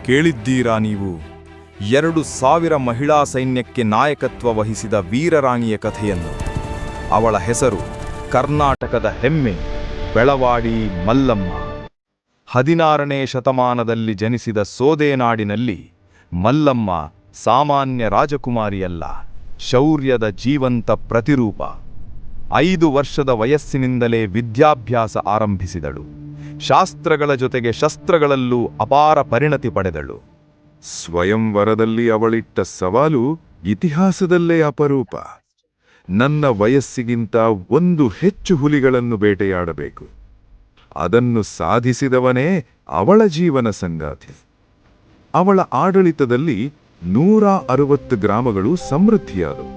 ಕೇಳಿದ್ದೀರಾ ನೀವು? 2000 ಮಹಿಳಾ ಸೈನ್ಯಕ್ಕೆ ನಾಯಕತ್ವ ವಹಿಸಿದ ವೀರರಾಣಿಯ ಕಥೆಯನ್ನು. ಅವಳ ಹೆಸರು ಕರ್ನಾಟಕದ ಹೆಮ್ಮೆ, ಬೆಳವಾಡಿ ಮಲ್ಲಮ್ಮ. 16ನೇ ಶತಮಾನದಲ್ಲಿ ಜನಿಸಿದ ಸೋದೆನಾಡಿನಲ್ಲಿ ಮಲ್ಲಮ್ಮ ಸಾಮಾನ್ಯ ರಾಜಕುಮಾರಿಯಲ್ಲ, ಶೌರ್ಯದ ಜೀವಂತ ಪ್ರತಿರೂಪ. 5 ವರ್ಷದ ವಯಸ್ಸಿನಿಂದಲೇ ವಿದ್ಯಾಭ್ಯಾಸ ಆರಂಭಿಸಿದಳು. ಶಾಸ್ತ್ರಗಳ ಜೊತೆಗೆ ಶಸ್ತ್ರಗಳಲ್ಲೂ ಅಪಾರ ಪರಿಣತಿ ಪಡೆದಳು. ಸ್ವಯಂವರದಲ್ಲಿ ಅವಳಿಟ್ಟ ಸವಾಲು ಇತಿಹಾಸದಲ್ಲೇ ಅಪರೂಪ. ನನ್ನ ವಯಸ್ಸಿಗಿಂತ 1 ಹೆಚ್ಚು ಹುಲಿಗಳನ್ನು ಬೇಟೆಯಾಡಬೇಕು. ಅದನ್ನು ಸಾಧಿಸಿದವನೇ ಅವಳ ಜೀವನ ಸಂಗಾತಿ. ಅವಳ ಆಡಳಿತದಲ್ಲಿ 160 ಗ್ರಾಮಗಳು ಸಮೃದ್ಧಿಯಾದವು.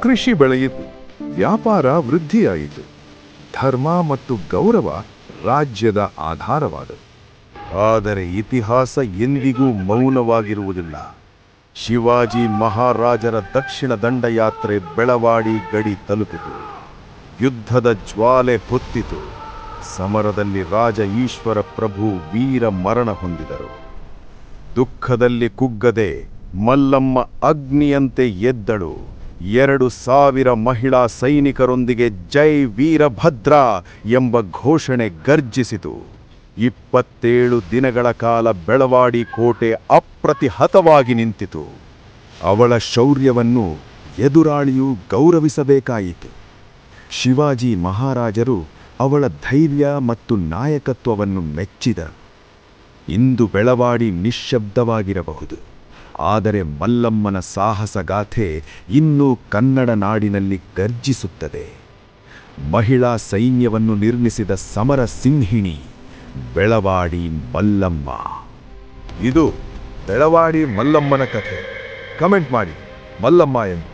ಕೃಷಿ ಬೆಳೆಯಿತು, ವ್ಯಾಪಾರ ವೃದ್ಧಿಯಾಯಿತು, ಧರ್ಮ ಮತ್ತು ಗೌರವ ರಾಜ್ಯದ ಆಧಾರವಾದವು. ಆದರೆ ಇತಿಹಾಸ ಎಂದಿಗೂ ಮೌನವಾಗಿರುವುದಿಲ್ಲ. ಶಿವಾಜಿ ಮಹಾರಾಜರ ದಕ್ಷಿಣ ದಂಡಯಾತ್ರೆ ಬೆಳವಾಡಿ ಗಡಿ ತಲುಪಿತು. ಯುದ್ಧದ ಜ್ವಾಲೆ ಹೊತ್ತಿತು. ಸಮರದಲ್ಲಿ ರಾಜ ಈಶ್ವರ ಪ್ರಭು ವೀರ ಮರಣ ಹೊಂದಿದರು. ದುಃಖದಲ್ಲಿ ಕುಗ್ಗದೆ ಮಲ್ಲಮ್ಮ ಅಗ್ನಿಯಂತೆ ಎದ್ದಳು. 2000 ಮಹಿಳಾ ಸೈನಿಕರೊಂದಿಗೆ ಜೈ ವೀರಭದ್ರ ಎಂಬ ಘೋಷಣೆ ಗರ್ಜಿಸಿತು. 27 ದಿನಗಳ ಕಾಲ ಬೆಳವಾಡಿ ಕೋಟೆ ಅಪ್ರತಿಹತವಾಗಿ ನಿಂತಿತು. ಅವಳ ಶೌರ್ಯವನ್ನು ಎದುರಾಳಿಯು ಗೌರವಿಸಬೇಕಾಯಿತು. ಶಿವಾಜಿ ಮಹಾರಾಜರು ಅವಳ ಧೈರ್ಯ ಮತ್ತು ನಾಯಕತ್ವವನ್ನು ಮೆಚ್ಚಿದರು. ಇಂದು ಬೆಳವಾಡಿ ನಿಶ್ಶಬ್ದವಾಗಿರಬಹುದು, ಆದರೆ ಮಲ್ಲಮ್ಮನ ಸಾಹಸಗಾಥೆ ಇನ್ನೂ ಕನ್ನಡ ನಾಡಿನಲ್ಲಿ ಗರ್ಜಿಸುತ್ತದೆ. ಮಹಿಳಾ ಸೈನ್ಯವನ್ನು ನಿರ್ಮಿಸಿದ ಸಮರ ಸಿಂಹಿಣಿ ಬೆಳವಾಡಿ ಮಲ್ಲಮ್ಮ. ಇದು ಬೆಳವಾಡಿ ಮಲ್ಲಮ್ಮನ ಕಥೆ. ಕಮೆಂಟ್ ಮಾಡಿ ಮಲ್ಲಮ್ಮ ಎಂದು.